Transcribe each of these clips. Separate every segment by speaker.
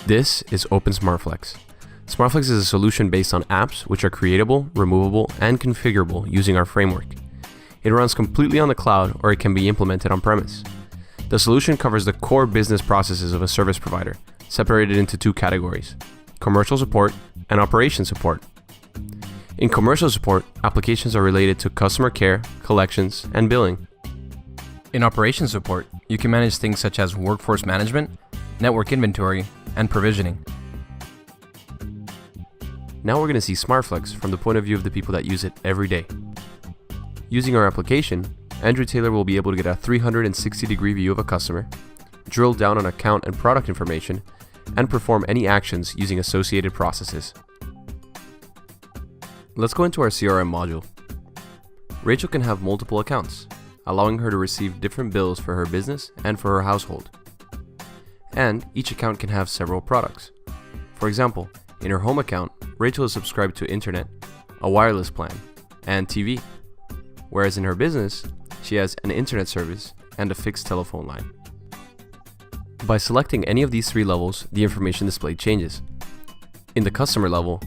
Speaker 1: This is Open Smartflex. Smartflex is a solution based on apps which are creatable, removable, and configurable using our framework. It runs completely on the cloud or it can be implemented on-premise. The solution covers the core business processes of a service provider, separated into two categories: commercial support and operations support. In commercial support, applications are related to customer care, collections, and billing.
Speaker 2: In operations support, you can manage things such as workforce management, network inventory, and provisioning.
Speaker 1: Now we're going to see Smartflex from the point of view of the people that use it every day. Using our application, Andrew Taylor will be able to get a 360-degree view of a customer, drill down on account and product information, and perform any actions using associated processes. Let's go into our CRM module. Rachel can have multiple accounts, allowing her to receive different bills for her business and for her household. And each account can have several products. For example, in her home account, Rachel is subscribed to internet, a wireless plan, and TV. Whereas in her business, she has an internet service and a fixed telephone line. By selecting any of these three levels, the information displayed changes. In the customer level,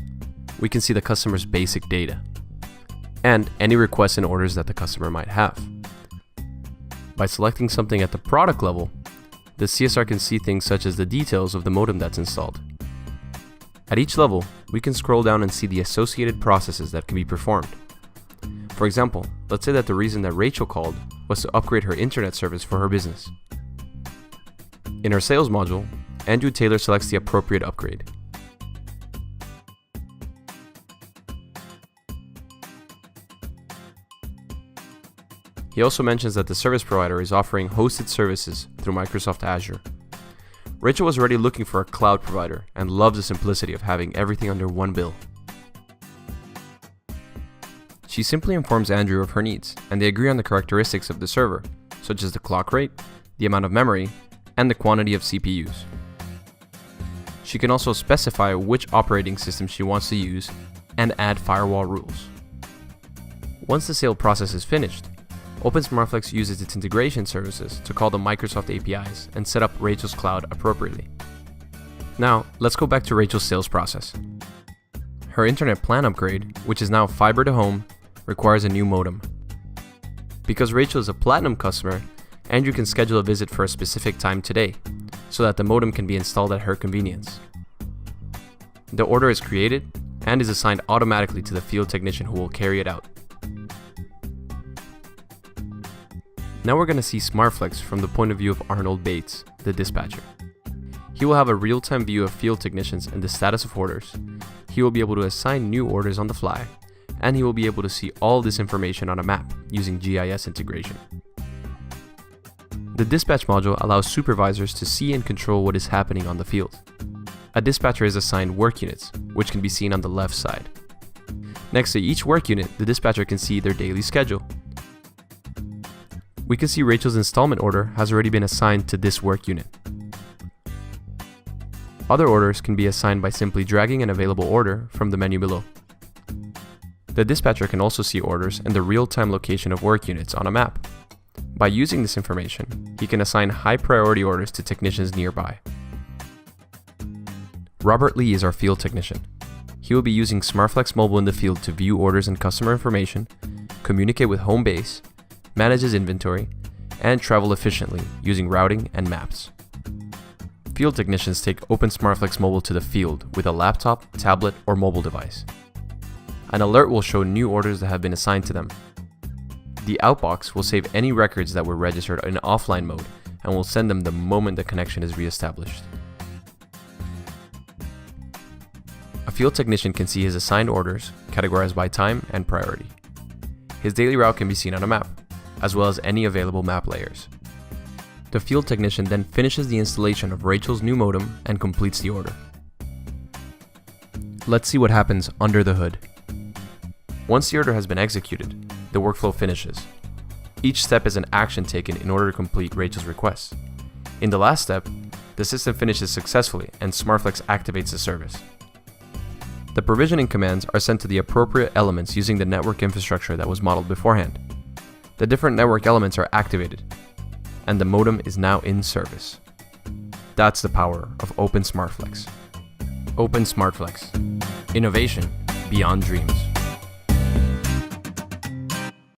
Speaker 1: we can see the customer's basic data and any requests and orders that the customer might have. By selecting something at the product level, the CSR can see things such as the details of the modem that's installed. At each level, we can scroll down and see the associated processes that can be performed. For example, let's say that the reason that Rachel called was to upgrade her internet service for her business. In our sales module, Andrew Taylor selects the appropriate upgrade. He also mentions that the service provider is offering hosted services through Microsoft Azure. Rachel was already looking for a cloud provider and loves the simplicity of having everything under one bill. She simply informs Andrew of her needs, and they agree on the characteristics of the server, such as the clock rate, the amount of memory, and the quantity of CPUs. She can also specify which operating system she wants to use and add firewall rules. Once the sale process is finished, Open Smartflex uses its integration services to call the Microsoft APIs and set up Rachel's cloud appropriately. Now, let's go back to Rachel's sales process. Her internet plan upgrade, which is now fiber to home, requires a new modem. Because Rachel is a platinum customer, Andrew can schedule a visit for a specific time today, so that the modem can be installed at her convenience. The order is created and is assigned automatically to the field technician who will carry it out. Now we're going to see Smartflex from the point of view of Arnold Bates, the dispatcher. He will have a real-time view of field technicians and the status of orders. He will be able to assign new orders on the fly, and he will be able to see all this information on a map using GIS integration. The dispatch module allows supervisors to see and control what is happening on the field. A dispatcher is assigned work units, which can be seen on the left side. Next to each work unit, the dispatcher can see their daily schedule. We can see Rachel's installment order has already been assigned to this work unit. Other orders can be assigned by simply dragging an available order from the menu below. The dispatcher can also see orders and the real-time location of work units on a map. By using this information, he can assign high-priority orders to technicians nearby. Robert Lee is our field technician. He will be using Smartflex Mobile in the field to view orders and customer information, communicate with home base, manage his inventory, and travel efficiently using routing and maps. Field technicians take Open Smartflex Mobile to the field with a laptop, tablet, or mobile device. An alert will show new orders that have been assigned to them. The outbox will save any records that were registered in offline mode and will send them the moment the connection is reestablished. A field technician can see his assigned orders, categorized by time and priority. His daily route can be seen on a map, as well as any available map layers. The field technician then finishes the installation of Rachel's new modem and completes the order. Let's see what happens under the hood. Once the order has been executed, the workflow finishes. Each step is an action taken in order to complete Rachel's request. In the last step, the system finishes successfully and Smartflex activates the service. The provisioning commands are sent to the appropriate elements using the network infrastructure that was modeled beforehand. The different network elements are activated, and the modem is now in service. That's the power of Open Smartflex.
Speaker 2: Open Smartflex. Innovation beyond dreams.